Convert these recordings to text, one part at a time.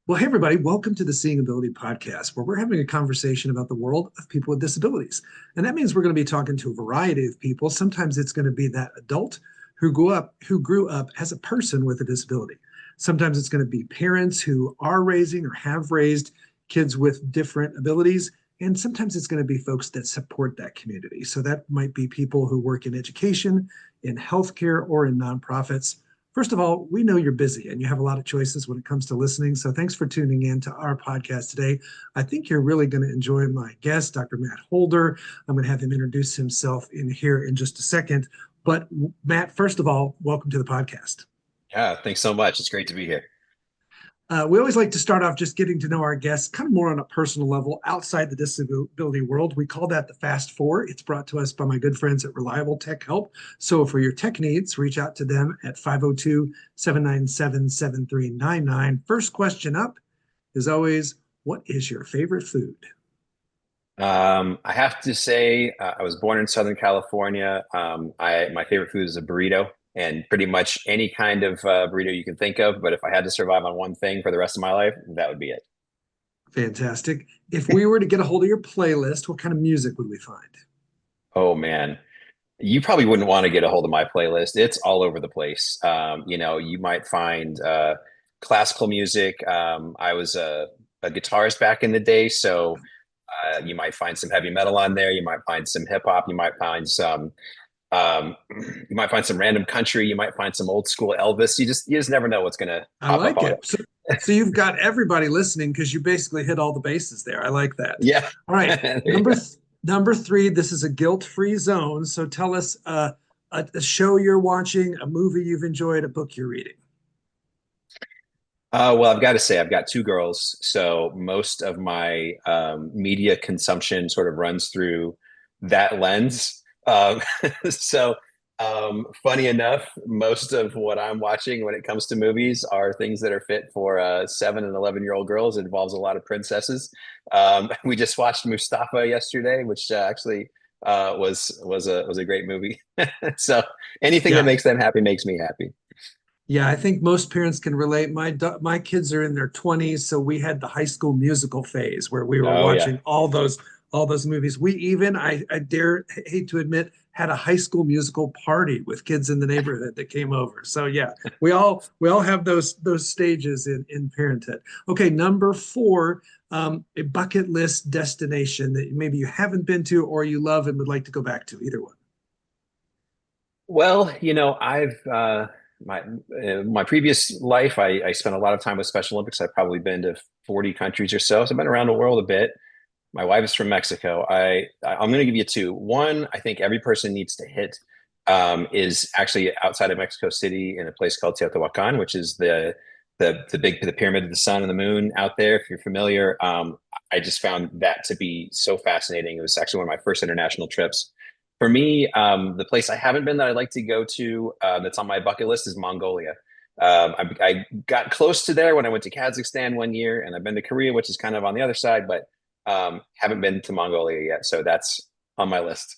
Well, hey, everybody, welcome to the Seeing Ability podcast, where we're having a conversation about the world of people with disabilities. And that means we're going to be talking to a variety of people. Sometimes it's going to be that adult who grew up as a person with a disability. Sometimes it's going to be parents who are raising or have raised kids with different abilities. And sometimes it's going to be folks that support that community. So that might be people who work in education, in healthcare, or in nonprofits. First of all, we know you're busy and you have a lot of choices when it comes to listening. So thanks for tuning in to our podcast today. I think you're really going to enjoy my guest, Dr. Matt Holder. I'm going to have him introduce himself in here in just a second. But Matt, first of all, welcome to the podcast. Yeah, thanks so much. It's great to be here. We always like to start off just getting to know our guests kind of more on a personal level outside the disability world. We call that the Fast Four. It's brought to us by my good friends at Reliable Tech Help. So for your tech needs, reach out to them at 502 797 7399. First question up is always, what is your favorite food? I have to say, I was born in Southern California. My favorite food is a burrito, and pretty much any kind of burrito you can think of. But if I had to survive on one thing for the rest of my life, that would be it. Fantastic. If we were to get a hold of your playlist, what kind of music would we find? Oh man, you probably wouldn't want to get a hold of my playlist. It's all over the place. You might find classical music. I was a guitarist back in the day, so you might find some heavy metal on there. You might find some hip hop. Um, you might find some random country. You might find some old school Elvis. You just never know what's gonna I pop up like on it. it. So you've got everybody listening because you basically hit all the bases there. I like that. Yeah, All right, there you go. number three. This is a guilt-free zone. So tell us a show you're watching, a movie you've enjoyed, a book you're reading. Well, I've got to say, I've got two girls, so most of my media consumption sort of runs through that lens. So, funny enough, most of what I'm watching when it comes to movies are things that are fit for 7 and 11-year-old girls. It involves a lot of princesses. We just watched Mustafa yesterday, which actually was a great movie. So anything that Yeah, makes them happy makes me happy. yeah. I think most parents can relate. My kids are in their 20s, so we had the High School Musical phase where we were Oh yeah. watching all those movies. We even, I dare hate to admit, had a High School Musical party with kids in the neighborhood that came over. So yeah, we all have those stages in parenthood. Okay, number four, a bucket list destination that maybe you haven't been to or you love and would like to go back to. Either one. Well, I've my previous life, I spent a lot of time with Special Olympics. I've probably been to 40 countries or so. So I've been around the world a bit. My wife is from Mexico. I'm going to give you two. One, I think every person needs to hit is actually outside of Mexico City in a place called Teotihuacan, which is the pyramid of the sun and the moon out there. If you're familiar, I just found that to be so fascinating. It was actually one of my first international trips. For me, the place I haven't been that I'd like to go to that's on my bucket list is Mongolia. I got close to there when I went to Kazakhstan one year, and I've been to Korea, which is kind of on the other side, but haven't been to Mongolia yet. So that's on my list.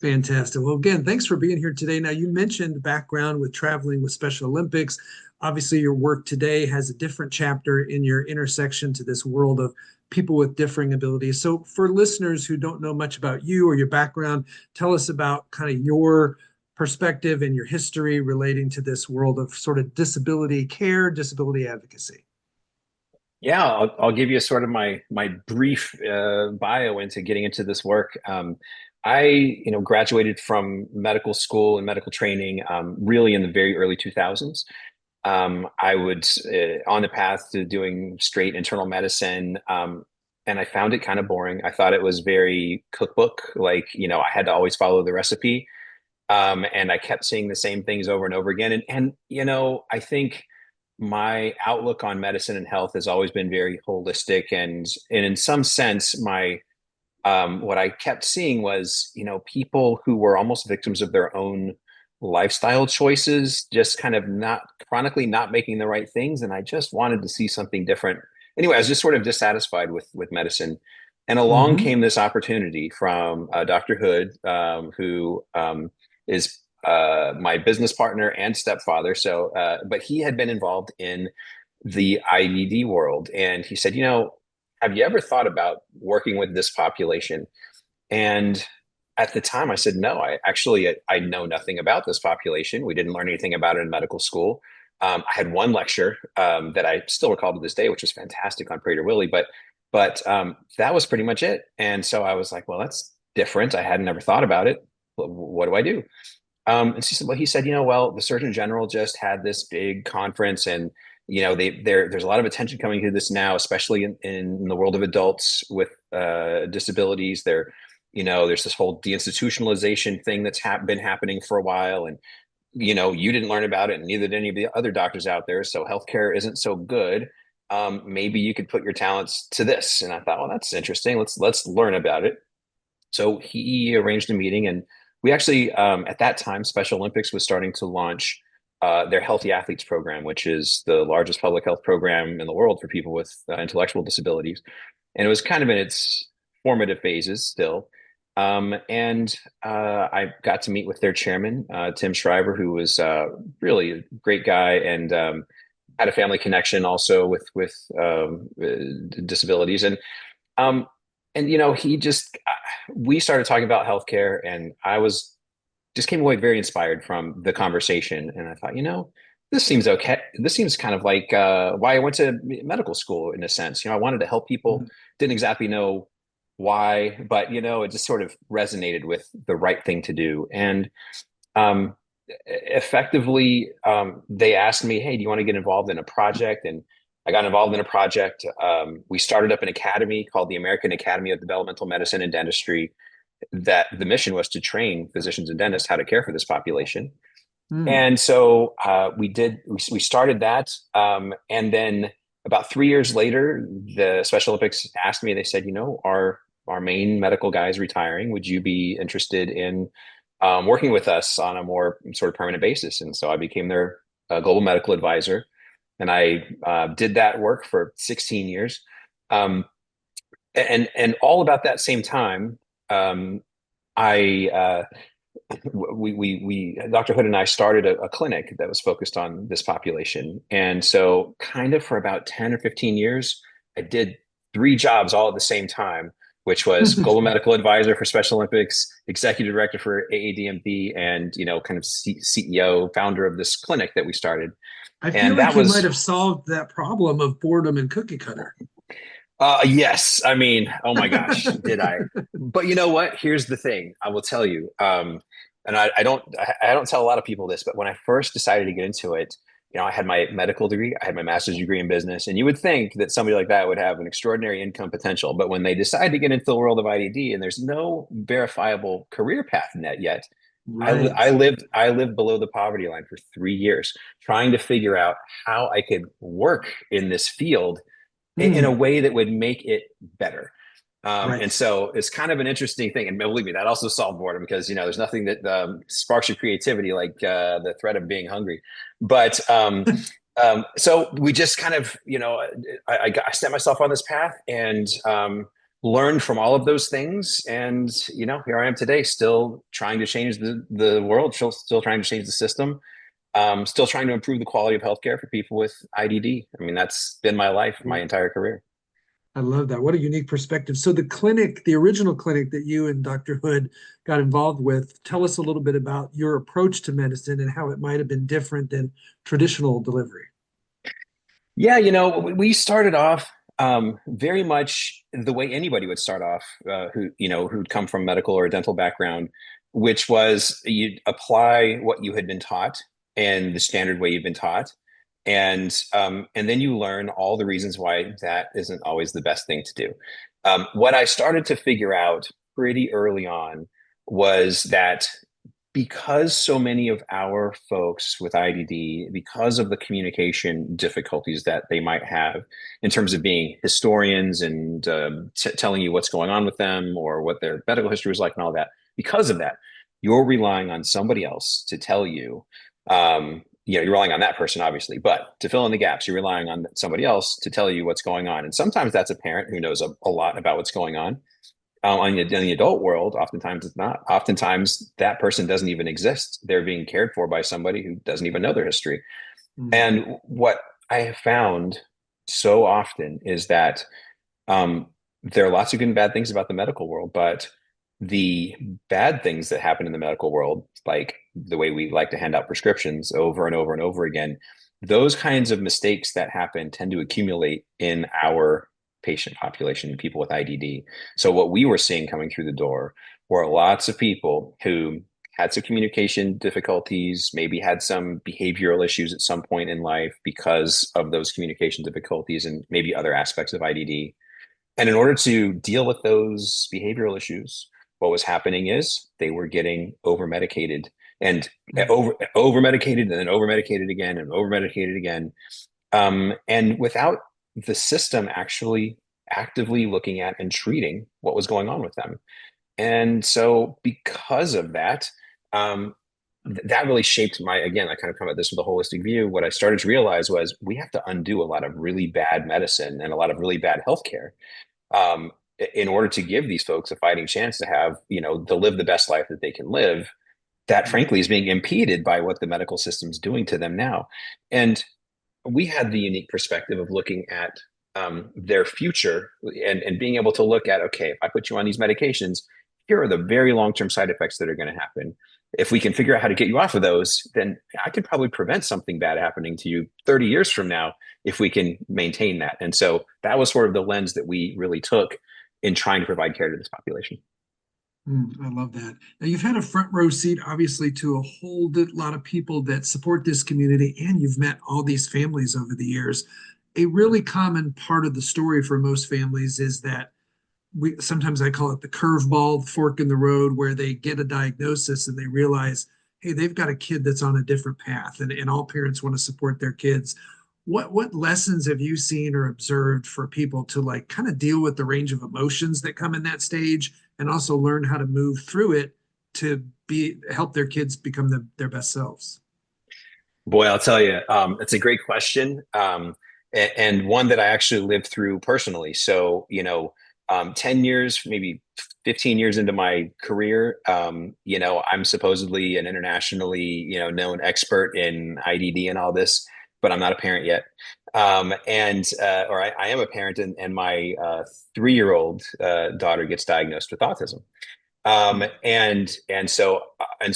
Fantastic. Well, again, thanks for being here today. Now, you mentioned background with traveling with Special Olympics. Obviously, your work today has a different chapter in your intersection to this world of people with differing abilities. So, for listeners who don't know much about you or your background, tell us about kind of your perspective and your history relating to this world of sort of disability care, disability advocacy. Yeah, I'll give you sort of my brief bio into getting into this work. I graduated from medical school and medical training really in the very early 2000s. I was on the path to doing straight internal medicine, and I found it kind of boring. I thought it was very cookbook, like I had to always follow the recipe, and I kept seeing the same things over and over again. And I think my outlook on medicine and health has always been very holistic, and in some sense, my what I kept seeing was, people who were almost victims of their own lifestyle choices, just kind of not chronically not making the right things. And I just wanted to see something different. Anyway, I was just sort of dissatisfied with medicine. And along Mm-hmm. came this opportunity from Dr. Hood, who is my business partner and stepfather. So, but he had been involved in the IDD world. And he said, have you ever thought about working with this population? And at the time I said, no, I know nothing about this population. We didn't learn anything about it in medical school. I had one lecture that I still recall to this day, which was fantastic on Prader-Willi, but that was pretty much it. And so I was like, well, that's different. I hadn't ever thought about it. What do I do? And she said, well, he said, well, the Surgeon General just had this big conference, and there's a lot of attention coming to this now, especially in the world of adults with disabilities. There's this whole deinstitutionalization thing that's been happening for a while, and you didn't learn about it, and neither did any of the other doctors out there. So healthcare isn't so good. Maybe you could put your talents to this. And I thought, well, that's interesting. Let's learn about it. So he arranged a meeting, and we actually, at that time, Special Olympics was starting to launch their Healthy Athletes program, which is the largest public health program in the world for people with intellectual disabilities. And it was kind of in its formative phases still. And I got to meet with their chairman, Tim Shriver, who was really a great guy, and had a family connection also with disabilities. Um, and he just we started talking about healthcare, and I was just came away very inspired from the conversation. And I thought, this seems okay. This seems kind of like why I went to medical school in a sense. I wanted to help people, Mhm. didn't exactly know why, but it just sort of resonated with the right thing to do. And um, effectively, they asked me, hey, do you want to get involved in a project? And I got involved in a project. We started up an academy called the American Academy of Developmental Medicine and Dentistry, that the mission was to train physicians and dentists how to care for this population. Mm. And so we started that. And then about 3 years later, the Special Olympics asked me, they said, our main medical guy is retiring. Would you be interested in working with us on a more sort of permanent basis? And so I became their global medical advisor. And I did that work for 16 years. Um, and all about that same time, I we Dr. Hood and I started a clinic that was focused on this population. And so kind of for about 10 or 15 years, I did three jobs all at the same time, which was global medical advisor for Special Olympics, executive director for AADMB, and kind of CEO, founder of this clinic that we started. I feel And like that you might was have solved that problem of boredom and cookie cutter. yes. I mean, oh my gosh, did I? But you know what? Here's the thing. I will tell you. And I don't tell a lot of people this, but when I first decided to get into it, I had my medical degree, I had my master's degree in business, and you would think that somebody like that would have an extraordinary income potential. But when they decide to get into the world of IDD, and there's no verifiable career path in that yet, Right. I lived below the poverty line for 3 years, trying to figure out how I could work in this field in a Mm. way that would make it better. And Right. so it's kind of an interesting thing. And believe me, that also solved boredom, because, there's nothing that sparks your creativity like the threat of being hungry. But so we just kind of, I set myself on this path, and learned from all of those things. And, here I am today, still trying to change the world, still trying to change the system, still trying to improve the quality of healthcare for people with IDD. I mean, that's been my life, my entire career. I love that. What a unique perspective. So the clinic, the original clinic that you and Dr. Hood got involved with, tell us a little bit about your approach to medicine and how it might have been different than traditional delivery. Yeah, we started off very much the way anybody would start off, who'd come from medical or a dental background, which was you'd apply what you had been taught and the standard way you've been taught, and then you learn all the reasons why that isn't always the best thing to do. What I started to figure out pretty early on was that because so many of our folks with IDD, because of the communication difficulties that they might have in terms of being historians and telling you what's going on with them or what their medical history is like and all that, because of that, you're relying on somebody else to tell you. You're relying on that person, obviously, but to fill in the gaps, you're relying on somebody else to tell you what's going on. And sometimes that's a parent who knows a lot about what's going on. In the adult world, oftentimes it's not. Oftentimes that person doesn't even exist. They're being cared for by somebody who doesn't even know their history. Mm. And what I have found so often is that um, there are lots of good and bad things about the medical world, but the bad things that happen in the medical world, like the way we like to hand out prescriptions over and over and over again, those kinds of mistakes that happen tend to accumulate in our patient population, people with IDD. So what we were seeing coming through the door were lots of people who had some communication difficulties, maybe had some behavioral issues at some point in life because of those communication difficulties and maybe other aspects of IDD. And in order to deal with those behavioral issues, what was happening is they were getting over medicated and Mm, over medicated and then over medicated again and over medicated again. And without the system actually actively looking at and treating what was going on with them. And so because of that, um, that really shaped my, again, I kind of come at this with a holistic view. What I started to realize was we have to undo a lot of really bad medicine and a lot of really bad healthcare um, in order to give these folks a fighting chance to have, to live the best life that they can live, that mm, frankly is being impeded by what the medical system's doing to them now. And we had the unique perspective of looking at their future and being able to look at, okay, if I put you on these medications, here are the very long-term side effects that are going to happen. If we can figure out how to get you off of those, then I could probably prevent something bad happening to you 30 years from now if we can maintain that. And so that was sort of the lens that we really took in trying to provide care to this population. I love that. Now, you've had a front row seat, obviously, to a whole lot of people that support this community, and you've met all these families over the years. A really common part of the story for most families is that we sometimes I call it the curveball, the fork in the road, where they get a diagnosis and they realize, hey, they've got a kid that's on a different path, and all parents want to support their kids. What lessons have you seen or observed for people to like kind of deal with the range of emotions that come in that stage and also learn how to move through it to be help their kids become their best selves? Boy, I'll tell you, it's a great question, and one that I actually lived through personally. So, 10 years, maybe 15 years into my career, I'm supposedly an internationally, known expert in IDD and all this, but I'm not a parent yet. Or I am a parent, and my 3-year-old daughter gets diagnosed with autism. And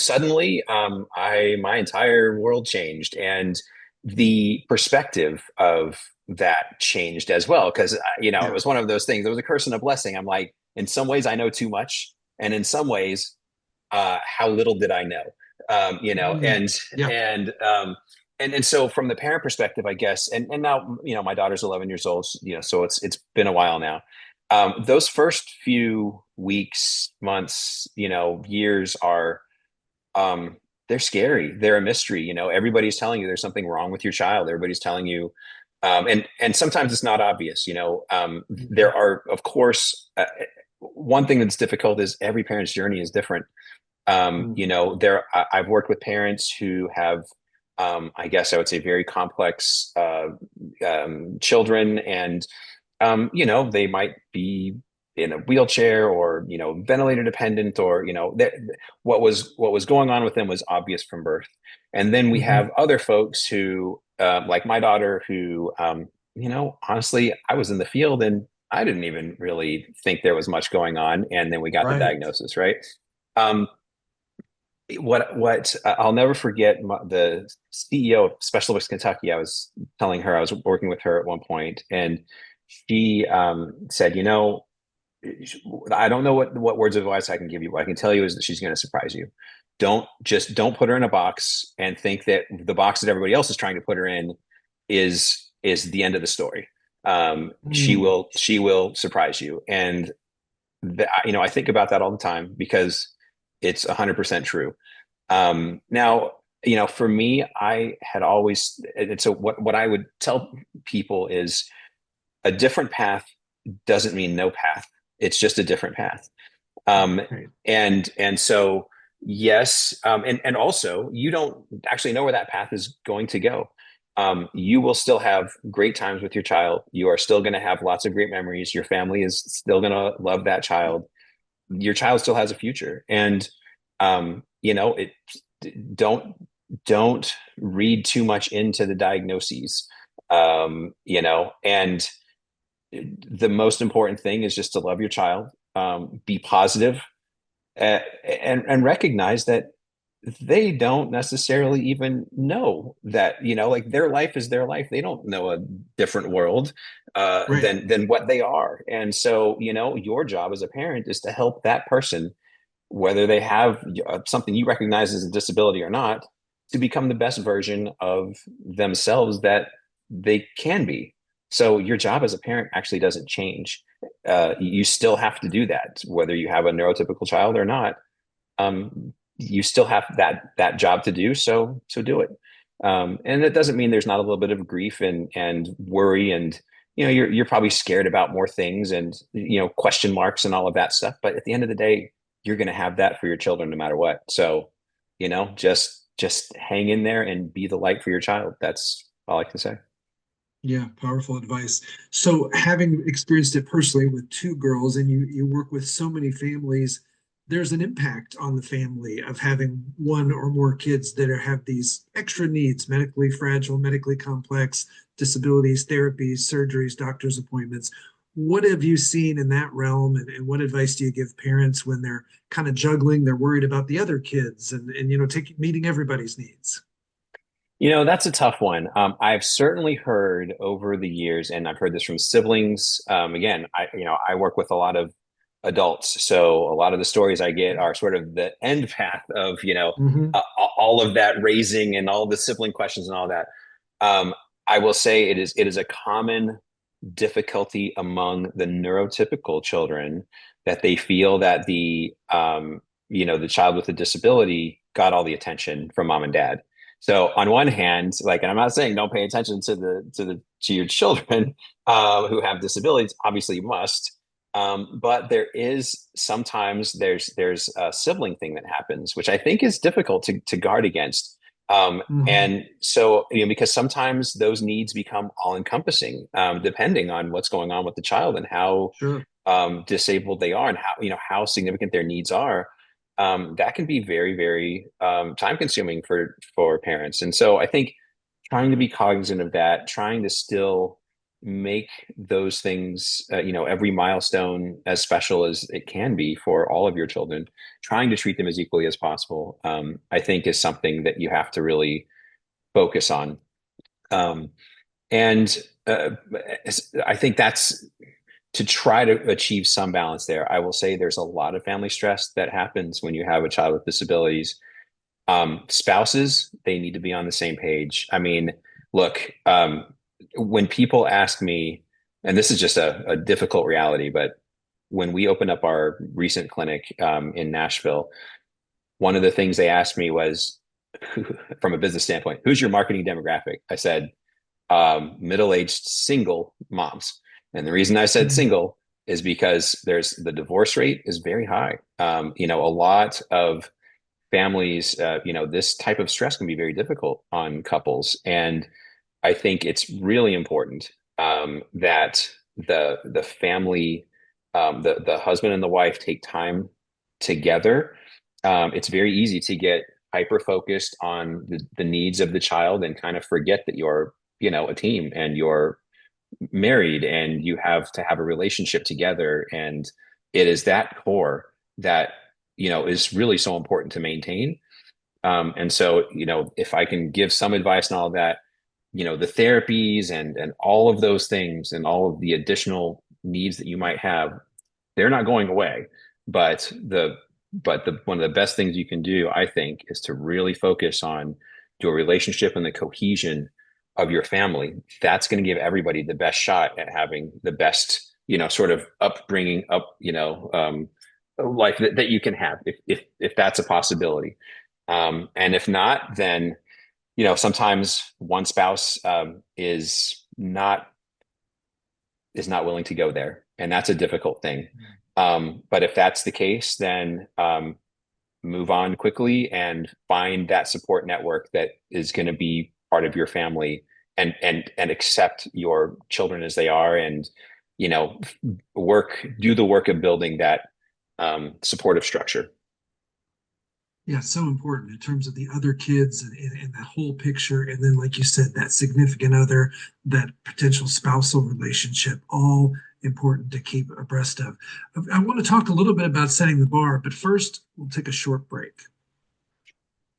suddenly I my entire world changed, and the perspective of that changed as well, because it Yeah. was one of those things. It was a curse and a blessing. I'm like, in some ways I know too much, and in some ways how little did I know. um, you know Mm, and yeah. and um, and so from the parent perspective, I guess, and now my daughter's 11 years old, so it's been a while now. Those first few weeks, months, years are um, they're scary. They're a mystery. Everybody's telling you there's something wrong with your child. Everybody's telling you, and sometimes it's not obvious. Mhm. There are, of course, one thing that's difficult is every parent's journey is different. Mm, I've worked with parents who have, I guess I would say, very complex children, and they might be in a wheelchair or ventilator dependent, or what was going on with them was obvious from birth. And then we mhm. have other folks who, like my daughter, who honestly, I was in the field and I didn't even really think there was much going on, and then we got the Right. diagnosis, right? Um, what I'll never forget, the CEO of Special Olympics Kentucky. I was telling her, I was working with her at one point, and she said, I don't know what words of advice I can give you. What I can tell you is that she's going to surprise you. Don't put her in a box and think that the box that everybody else is trying to put her in is the end of the story. She Mm, will surprise you, and I think about that all the time because it's 100% true. Now, for me, I had always, and so what I would tell people is a different path doesn't mean no path. It's just a different path. Um, right. and so yes, and also you don't actually know where that path is going to go. You will still have great times with your child. You are still going to have lots of great memories. Your family is still going to love that child. Your child still has a future, and it don't don't read too much into the diagnoses. And the most important thing is just to love your child, be positive, uh, and recognize that they don't necessarily even know that, like their life is their life. They don't know a different world Right. than what they are. And so, your job as a parent is to help that person, whether they have something you recognize as a disability or not, to become the best version of themselves that they can be. So your job as a parent actually doesn't change. You still have to do that, whether you have a neurotypical child or not. You still have that job to do. So do it. And it doesn't mean there's not a little bit of grief and worry, and you're probably scared about more things, and question marks and all of that stuff. But at the end of the day, you're going to have that for your children no matter what. So, just hang in there and be the light for your child. That's all I can say. Yeah, powerful advice. So, having experienced it personally with two girls, and you work with so many families, there's an impact on the family of having one or more kids that have these extra needs, medically fragile, medically complex disabilities, therapies, surgeries, doctor's appointments. What have you seen in that realm, and what advice do you give parents when they're kind of juggling? They're worried about the other kids and meeting everybody's needs. That's a tough one. I've certainly heard over the years, and I've heard this from siblings. Again, I work with a lot of adults, so a lot of the stories I get are sort of the end path of Hmm. all of that raising and all the sibling questions and all that. Um, I will say it is a common difficulty among the neurotypical children that they feel that the child with a disability got all the attention from mom and dad. So on one hand, like, and I'm not saying don't pay attention to your children who have disabilities. Obviously, you must. But there is sometimes there's a sibling thing that happens, which I think is difficult to guard against. Hmm. And so, because sometimes those needs become all encompassing, depending on what's going on with the child and how Sure. disabled they are, and how significant their needs are. That can be very, very time consuming for parents. And so I think trying to be cognizant of that, trying to still make those things, every milestone as special as it can be for all of your children, trying to treat them as equally as possible, I think is something that you have to really focus on. Um, and I think that's to try to achieve some balance there. I will say there's a lot of family stress that happens when you have a child with disabilities. Spouses, they need to be on the same page. I mean, look, when people ask me, and this is just a difficult reality, but when we opened up our recent clinic in Nashville, one of the things they asked me was, from a business standpoint, who's your marketing demographic? I said, middle-aged single moms. And the reason I said Mhm. single is because there's the divorce rate is very high. A lot of families, this type of stress can be very difficult on couples. And I think it's really important that the family, the husband and the wife take time together. It's very easy to get hyper focused on the needs of the child and kind of forget that you're, a team, and you're married and you have to have a relationship together. And it is that core that, is really so important to maintain. And so, if I can give some advice and all of that, the therapies and all of those things and all of the additional needs that you might have, they're not going away. But the one of the best things you can do, I think, is to really focus on your relationship and the cohesion of your family. That's going to give everybody the best shot at having the best, sort of upbringing life that you can have, if that's a possibility. And if not, then sometimes one spouse is not willing to go there, and that's a difficult thing. But if that's the case, then move on quickly and find that support network that is going to be part of your family, and accept your children as they are, and you know do the work of building that supportive structure. Yeah, it's so important in terms of the other kids and that whole picture. And then, like you said, that significant other, that potential spousal relationship, all important to keep abreast of. I want to talk a little bit about setting the bar, but first, we'll take a short break.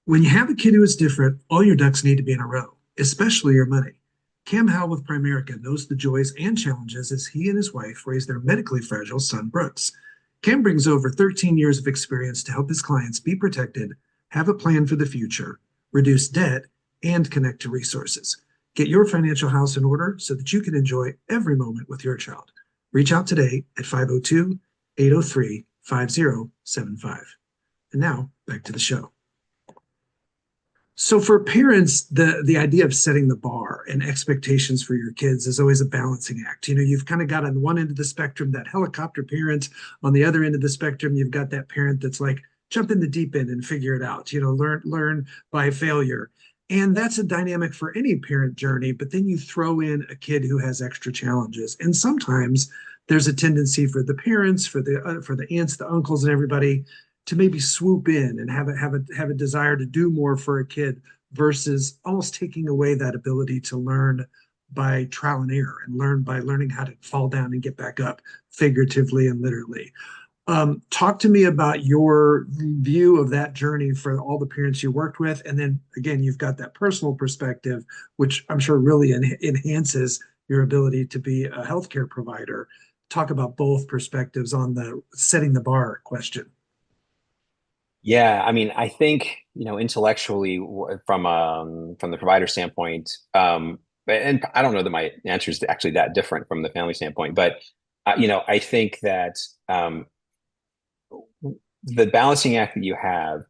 When you have a kid who is different, all your ducks need to be in a row, especially your money. Cam Howell with Primerica knows the joys and challenges as he and his wife raise their medically fragile son, Brooks. Cam brings over 13 years of experience to help his clients be protected, have a plan for the future, reduce debt, and connect to resources. Get your financial house in order so that you can enjoy every moment with your child. Reach out today at 502 803 5075. And now, back to the show. So for parents, the idea of setting the bar and expectations for your kids is always a balancing act. You know, you've kind of got on one end of the spectrum that helicopter parent, on the other end of the spectrum, you've got that parent that's like, jump in the deep end and figure it out. You know, learn by failure. And that's a dynamic for any parent journey, but then you throw in a kid who has extra challenges. And sometimes there's a tendency for the parents, for the aunts, the uncles, and everybody to maybe swoop in and have a desire to do more for a kid versus almost taking away that ability to learn by trial and error and learn by learning how to fall down and get back up figuratively and literally. Talk to me about your view of that journey for all the parents you worked with. And then again, you've got that personal perspective, which I'm sure really enhances your ability to be a healthcare provider. Talk about both perspectives on the setting the bar question. Yeah, I mean, I think, intellectually from the provider standpoint, and I don't know that my answer is actually that different from the family standpoint, but I think that the balancing act that you have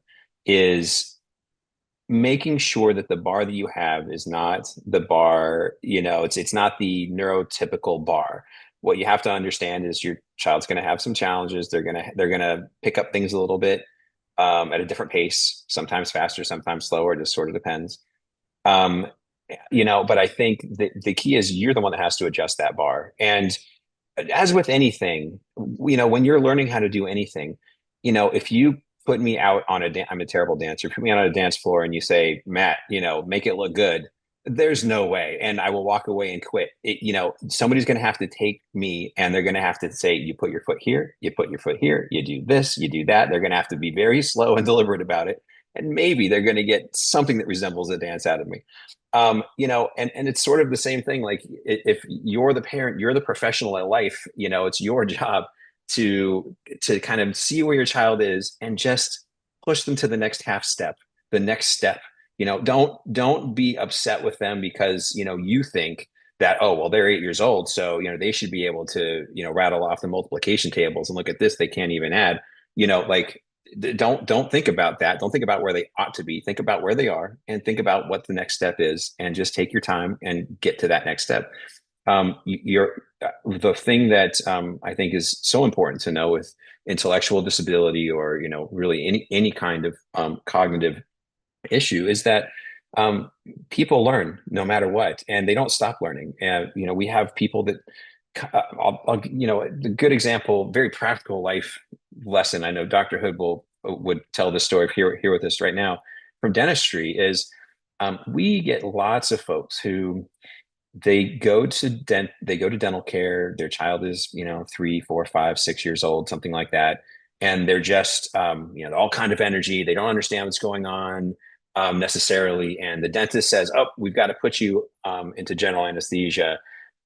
is making sure that the bar that you have is not the bar, it's not the neurotypical bar. What you have to understand is your child's going to have some challenges. They're going to pick up things a little bit at a different pace, sometimes faster, sometimes slower. It just sort of depends. Um, but I think the key is you're the one that has to adjust that bar. And as with anything, when you're learning how to do anything, if you put me out on I'm a terrible dancer. Put me out on a dance floor and you say, Matt, make it look good. There's no way. And I will walk away and quit. Somebody's going to have to take me and they're going to have to say, you put your foot here, you put your foot here, you do this, you do that. They're going to have to be very slow and deliberate about it. And maybe they're going to get something that resembles a dance out of me. And it's sort of the same thing. Like if you're the parent, you're the professional at life, it's your job to kind of see where your child is and just push them to the next half step, the next step. Don't be upset with them because you think that, oh well, they're 8 years old, so they should be able to rattle off the multiplication tables and look at this, they can't even add. Like don't think about that. Don't think about where they ought to be. Think about where they are and think about what the next step is, and just take your time and get to that next step. You're the thing that I think is so important to know with intellectual disability, or really any kind of cognitive issue, is that people learn no matter what, and they don't stop learning. And we have people that the good example, very practical life lesson. I know Dr. Hood would tell this story here with us right now from dentistry. Is we get lots of folks who they go to dental care. Their child is 3, 4, 5, 6 years old, something like that, and they're just all kind of energy. They don't understand what's going on necessarily, and the dentist says, "Oh, we've got to put you into general anesthesia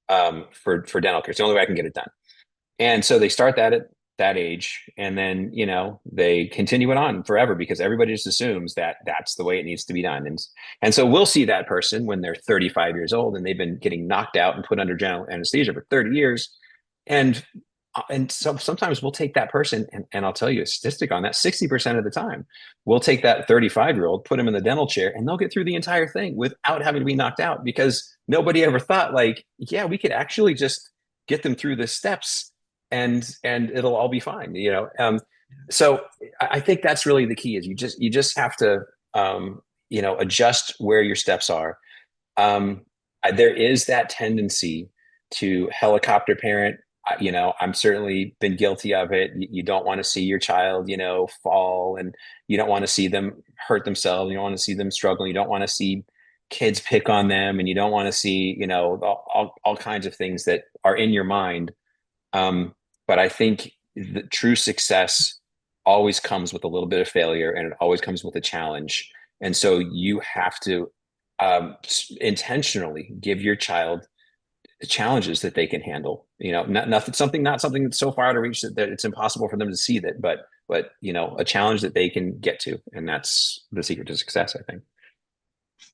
for dental care. It's the only way I can get it done." And so they start that at that age, and then they continue it on forever because everybody just assumes that that's the way it needs to be done. And so we'll see that person when they're 35 years old and they've been getting knocked out and put under general anesthesia for 30 years. And so sometimes we'll take that person, and I'll tell you a statistic on that: 60% of the time, we'll take that 35-year-old, put him in the dental chair, and they'll get through the entire thing without having to be knocked out, because nobody ever thought, like, yeah, we could actually just get them through the steps and it'll all be fine. So I think that's really the key: is you just have to adjust where your steps are. There is that tendency to helicopter parent. I'm certainly been guilty of it. You don't want to see your child, fall, and you don't want to see them hurt themselves. You don't want to see them struggling. You don't want to see kids pick on them, and you don't want to see, all kinds of things that are in your mind. But I think the true success always comes with a little bit of failure, and it always comes with a challenge. And so you have to intentionally give your child challenges that they can handle. Not something that's so far out of reach that it's impossible for them to see that, but a challenge that they can get to, and that's the secret to success, I think.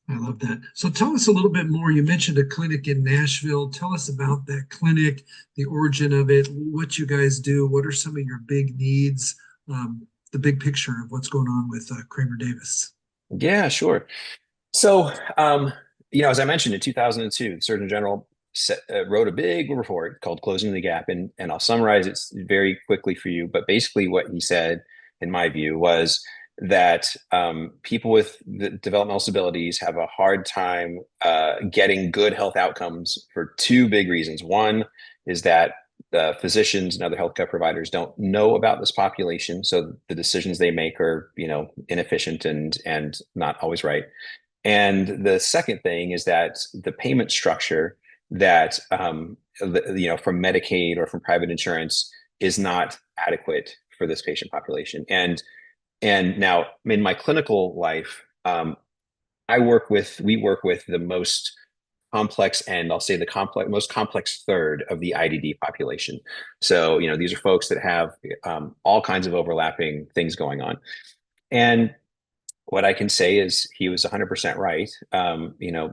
I love that. So tell us a little bit more. You mentioned a clinic in Nashville. Tell us about that clinic, the origin of it, what you guys do, what are some of your big needs, the big picture of what's going on with Kramer Davis. Yeah, sure. So, as I mentioned, in 2002, the Surgeon General wrote a big report called "Closing the Gap," and I'll summarize it very quickly for you. But basically, what he said, in my view, was that people with the developmental disabilities have a hard time getting good health outcomes for two big reasons. One is that the physicians and other healthcare providers don't know about this population, so the decisions they make are, inefficient and not always right. And the second thing is that the payment structure that from Medicaid or from private insurance is not adequate for this patient population. And now in my clinical life, we work with the most complex, and I'll say most complex third of the IDD population. So, these are folks that have all kinds of overlapping things going on. And what I can say is he was 100% right.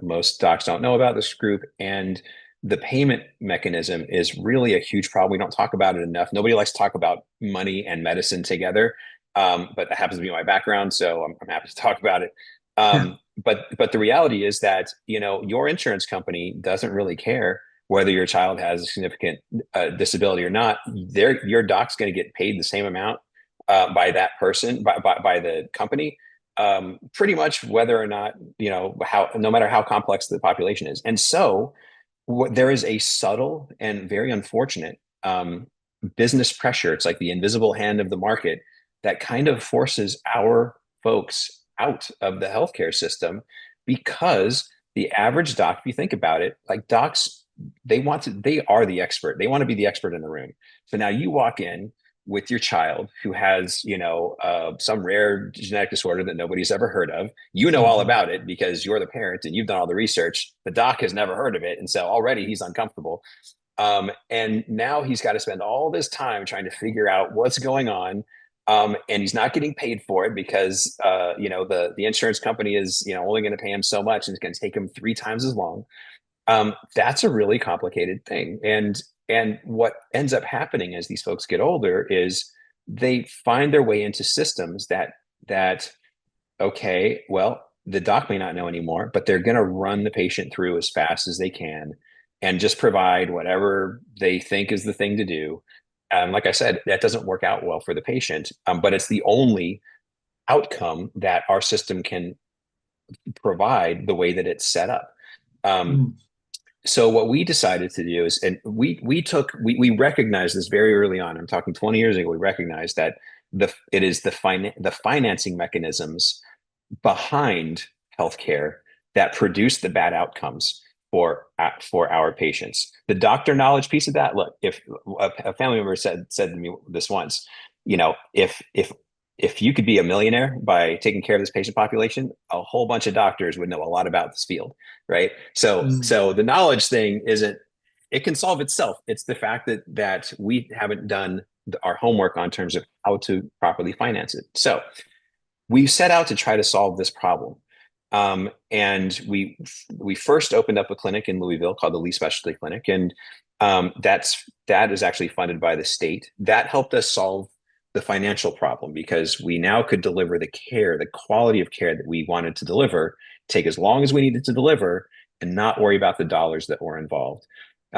Most docs don't know about this group, and the payment mechanism is really a huge problem. We don't talk about it enough. Nobody likes to talk about money and medicine together, but that happens to be my background, so I'm happy to talk about it. Yeah. But the reality is that your insurance company doesn't really care whether your child has a significant disability or not. Your doc's going to get paid the same amount by that person, by the company, pretty much whether or not, no matter how complex the population is. And so there is a subtle and very unfortunate business pressure. It's like the invisible hand of the market that kind of forces our folks out of the healthcare system, because the average doc, if you think about it, like docs, they are the expert. They want to be the expert in the room. So now you walk in with your child who has, some rare genetic disorder that nobody's ever heard of. All Mhm. about it because you're the parent and you've done all the research. The doc has never heard of it, and so already he's uncomfortable. And now he's got to spend all this time trying to figure out what's going on. And he's not getting paid for it because the insurance company is only going to pay him so much, and it's going to take him 3 times as long. That's a really complicated thing. And what ends up happening as these folks get older is they find their way into systems that okay, well, the doc may not know anymore, but they're going to run the patient through as fast as they can and just provide whatever they think is the thing to do. Like I said, that doesn't work out well for the patient, but it's the only outcome that our system can provide the way that it's set up. Um, Mm. so what we decided to do is, and we recognized this very early on. I'm talking 20 years ago. We recognized that it is the financing mechanisms behind healthcare that produce the bad outcomes for our patients. The doctor knowledge piece of that. Look, if a family member said to me this once, if you could be a millionaire by taking care of this patient population, a whole bunch of doctors would know a lot about this field, right? Mm. So the knowledge thing isn't, it can solve itself. It's the fact that we haven't done our homework on terms of how to properly finance it. So we set out to try to solve this problem. And we first opened up a clinic in Louisville called the Lee Specialty Clinic, and that is actually funded by the state. That helped us solve the financial problem because we now could deliver the quality of care that we wanted to deliver, take as long as we needed to deliver, and not worry about the dollars that were involved.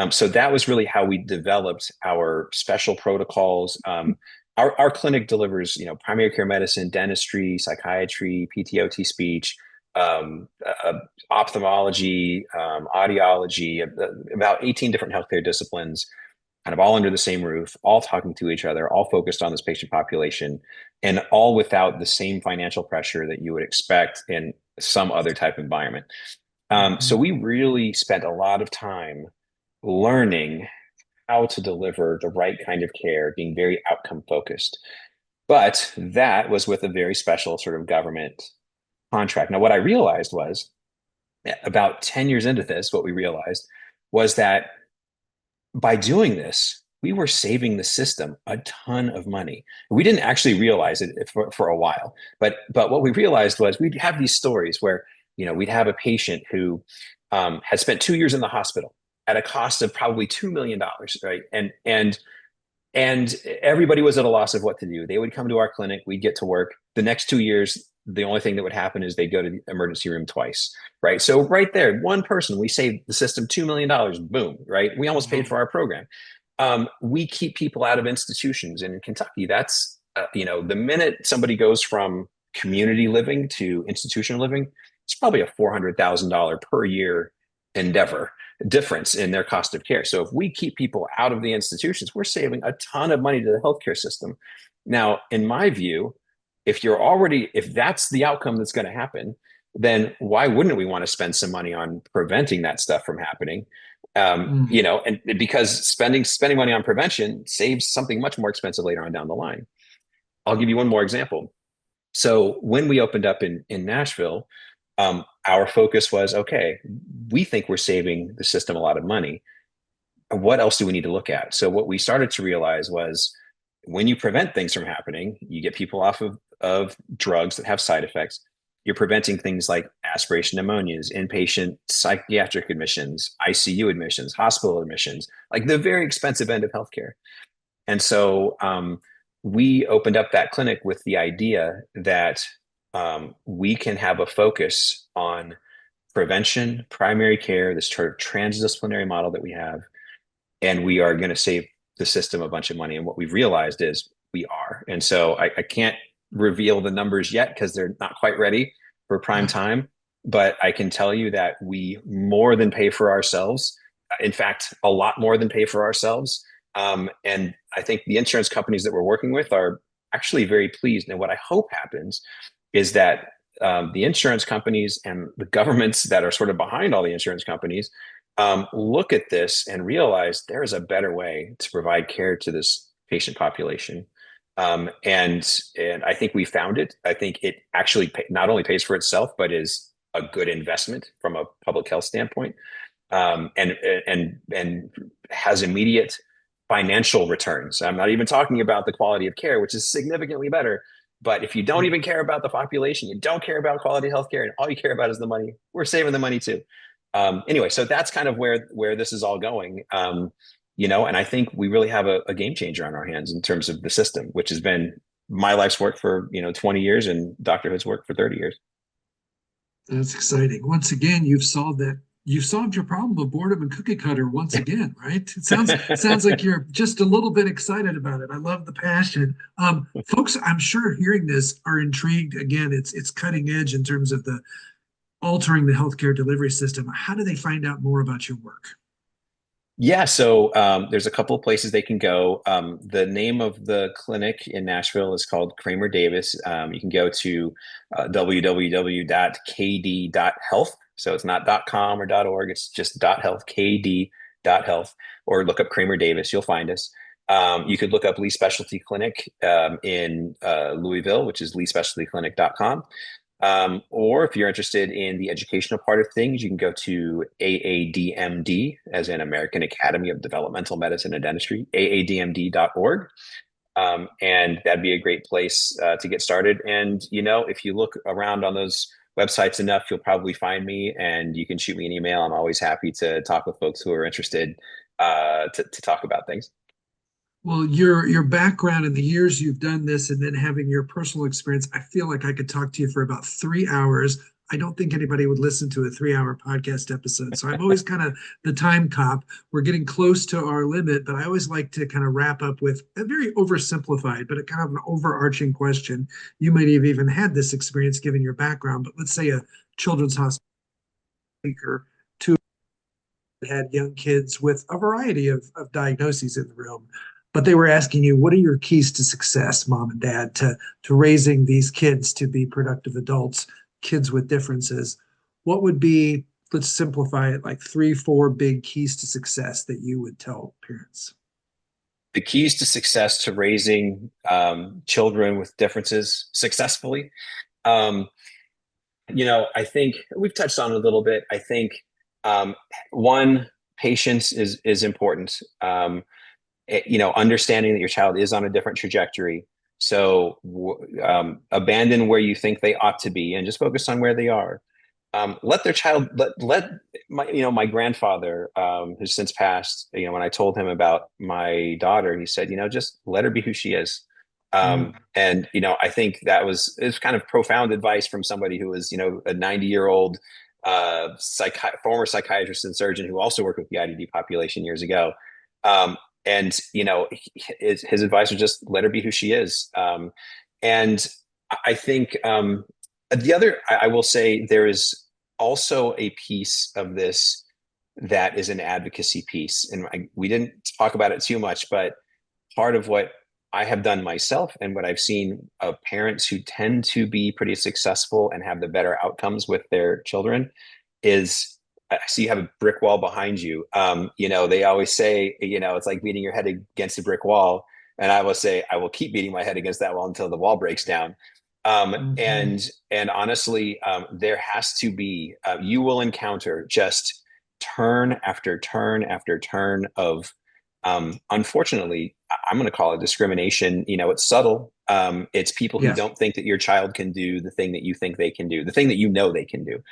So that was really how we developed our special protocols. Our clinic delivers, primary care medicine, dentistry, psychiatry, PTOT, speech, ophthalmology, audiology, about 18 different healthcare disciplines. kind of all under the same roof, all talking to each other, all focused on this patient population, and all without the same financial pressure that you would expect in some other type of environment. So Mhm. we really spent a lot of time learning how to deliver the right kind of care, being very outcome focused. But that was with a very special sort of government contract. Now, what I realized was about 10 years into this, what we realized was that by doing this, we were saving the system a ton of money. We didn't actually realize it for a while, but what we realized was we'd have these stories where we'd have a patient who had spent 2 years in the hospital at a cost of probably $2 million, right? And everybody was at a loss of what to do. They would come to our clinic, we'd get to work. The next 2 years, the only thing that would happen is they'd go to the emergency room twice, right? So right there, one person, we saved the system $2 million. Boom, right? We almost paid Wow. for our program. We keep people out of institutions, and in Kentucky, that's the minute somebody goes from community living to institutional living, it's probably a $400,000 per year endeavor difference in their cost of care. So if we keep people out of the institutions, we're saving a ton of money to the healthcare system. Now, in my view, if that's the outcome that's going to happen, then why wouldn't we want to spend some money on preventing that stuff from happening? Mm. And because spending money on prevention saves something much more expensive later on down the line. I'll give you one more example. So when we opened up in Nashville, our focus was, okay, we think we're saving the system a lot of money. What else do we need to look at? So what we started to realize was when you prevent things from happening, you get people off of drugs that have side effects. You're preventing things like aspiration pneumonias, inpatient psychiatric admissions, ICU admissions, hospital admissions, like the very expensive end of healthcare. And so we opened up that clinic with the idea that we can have a focus on prevention, primary care, this sort of transdisciplinary model that we have, and we are going to save the system a bunch of money. And what we've realized is we are. And so I can't reveal the numbers yet because they're not quite ready for prime Yeah. time. But I can tell you that we more than pay for ourselves. In fact, a lot more than pay for ourselves. And I think the insurance companies that we're working with are actually very pleased. And what I hope happens is that the insurance companies and the governments that are sort of behind all the insurance companies look at this and realize there is a better way to provide care to this patient population. And I think we found it. I think it actually not only pays for itself, but is a good investment from a public health standpoint, and has immediate financial returns. I'm not even talking about the quality of care, which is significantly better. But if you don't even care about the population, you don't care about quality of healthcare, and all you care about is the money, we're saving the money too. Anyway, so that's kind of where this is all going. And I think we really have a game changer on our hands in terms of the system, which has been my life's work for 20 years and Dr. Hood's work for 30 years. That's exciting. Once again, you've solved your problem of boredom and cookie cutter once again, right? It sounds like you're just a little bit excited about it. I love the passion. Folks, I'm sure hearing this are intrigued. Again, it's cutting edge in terms of the altering the healthcare delivery system. How do they find out more about your work? Yeah, so there's a couple of places they can go. The name of the clinic in Nashville is called Kramer Davis. You can go to www.kd.health. So it's not .com or .org. It's just .health, kd.health, or look up Kramer Davis. You'll find us. You could look up Lee Specialty Clinic in Louisville, which is leespecialtyclinic.com. Or if you're interested in the educational part of things, you can go to AADMD, as in American Academy of Developmental Medicine and Dentistry, aadmd.org. And that'd be a great place to get started. And, if you look around on those websites enough, you'll probably find me and you can shoot me an email. I'm always happy to talk with folks who are interested to talk about things. Well, your background and the years you've done this, and then having your personal experience, I feel like I could talk to you for about 3 hours. I don't think anybody would listen to a 3 hour podcast episode. So I'm always kind of the time cop. We're getting close to our limit, but I always like to kind of wrap up with a very oversimplified, but a kind of an overarching question. You might have even had this experience given your background, but let's say a children's hospital had young kids with a variety of diagnoses in the room, but they were asking you, what are your keys to success, mom and dad, to raising these kids to be productive adults, kids with differences? What would be, let's simplify it, like three, four big keys to success that you would tell parents? The keys to success to raising children with differences successfully. Um, I think we've touched on it a little bit. I think um, one, patience is important. Understanding that your child is on a different trajectory. So abandon where you think they ought to be and just focus on where they are. Let their child let my grandfather, who's since passed, when I told him about my daughter, he said, just let her be who she is. Mm, And I think it's kind of profound advice from somebody who was, a 90-year-old former psychiatrist and surgeon who also worked with the IDD population years ago. And his advice was just let her be who she is. And I think the other, I will say, there is also a piece of this that is an advocacy piece, and we didn't talk about it too much, but part of what I have done myself and what I've seen of parents who tend to be pretty successful and have the better outcomes with their children is I see you have a brick wall behind you. They always say, it's like beating your head against a brick wall. And I will say, I will keep beating my head against that wall until the wall breaks down. Um, mhm. and and honestly, there has to be, you will encounter just turn after turn after turn of unfortunately, I'm going to call it discrimination. It's subtle. It's people who Yeah. don't think that your child can do the thing that you think they can do, the thing that they can do.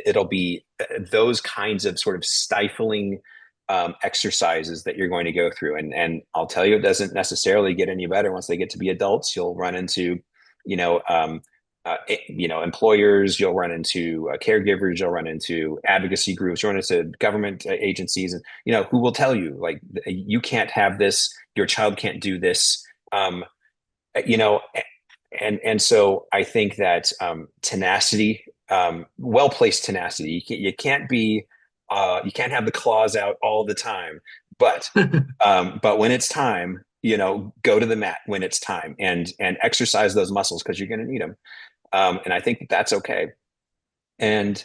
It'll be those kinds of sort of stifling exercises that you're going to go through. And I'll tell you, it doesn't necessarily get any better once they get to be adults. You'll run into, you know, um, employers, you'll run into caregivers, you'll run into advocacy groups, you'll run into government agencies, and who will tell you like you can't have this, your child can't do this. Um, you know, and so I think that tenacity, well placed tenacity, you can't be you can't have the claws out all the time, but but when it's time, go to the mat when it's time and exercise those muscles because you're going to need them. And I think that that's okay. And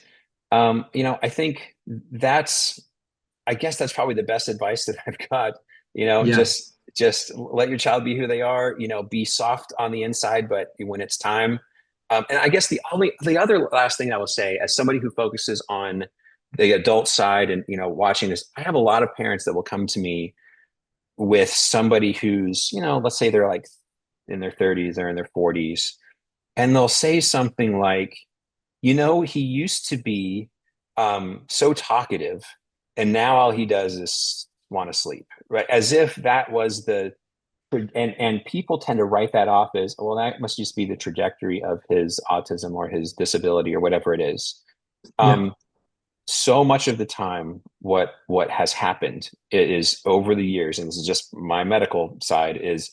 I think that's, I guess that's probably the best advice that I've got. Yeah. Just let your child be who they are. Be soft on the inside, but when it's time. And I guess the other last thing I will say, as somebody who focuses on the adult side and watching this, I have a lot of parents that will come to me with somebody who's let's say they're like in their 30s or in their 40s, and they'll say something like, he used to be so talkative, and now all he does is want to sleep, right? As if that was and people tend to write that off as, well, that must just be the trajectory of his autism or his disability or whatever it is. Yeah. Um, so much of the time, what has happened is over the years, and this is just my medical side, is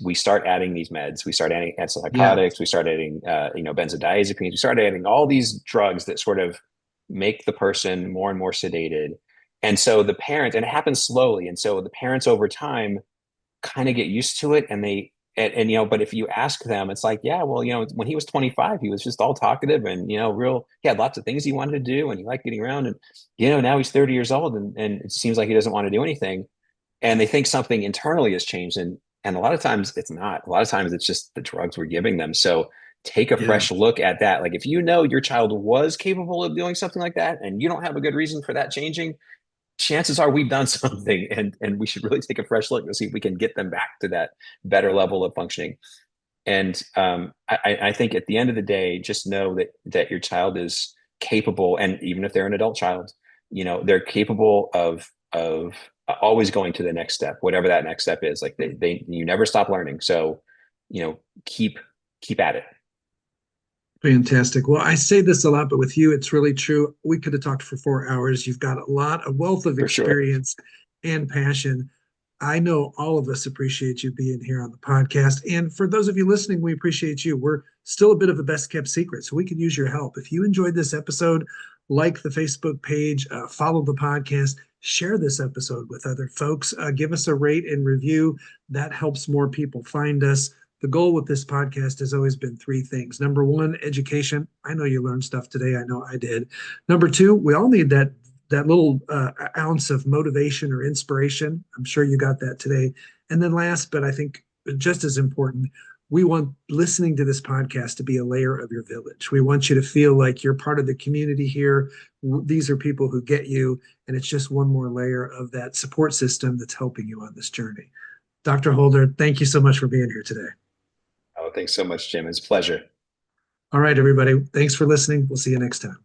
we start adding these meds, we start adding Yeah. antipsychotics, we start adding benzodiazepines, we start adding all these drugs that sort of make the person more and more sedated. And so the parent, and it happens slowly, and so the parents over time kind of get used to it, and but if you ask them, it's like, yeah, well, when he was 25, he was just all talkative and he had lots of things he wanted to do and he liked getting around, and now he's 30 years old, and it seems like he doesn't want to do anything, and they think something internally has changed, and a lot of times it's not. A lot of times it's just the drugs we're giving them. So take a Yeah. fresh look at that. Like if your child was capable of doing something like that and you don't have a good reason for that changing, chances are we've done something, and we should really take a fresh look to see if we can get them back to that better level of functioning. And I think at the end of the day, just know that your child is capable, and even if they're an adult child, they're capable of always going to the next step, whatever that next step is. Like you never stop learning. So, keep at it. Fantastic. Well, I say this a lot, but with you, it's really true. We could have talked for 4 hours. You've got a lot, a wealth of For sure. experience and passion. I know all of us appreciate you being here on the podcast. And for those of you listening, we appreciate you. We're still a bit of a best kept secret, so we could use your help. If you enjoyed this episode, like the Facebook page, follow the podcast, share this episode with other folks, give us a rate and review. That helps more people find us. The goal with this podcast has always been three things. Number one, education. I know you learned stuff today. I know I did. Number two, we all need that little ounce of motivation or inspiration. I'm sure you got that today. And then last, but I think just as important, we want listening to this podcast to be a layer of your village. We want you to feel like you're part of the community here. These are people who get you, and it's just one more layer of that support system that's helping you on this journey. Dr. Holder, thank you so much for being here today. Oh, thanks so much, Jim. It's a pleasure. All right, everybody. Thanks for listening. We'll see you next time.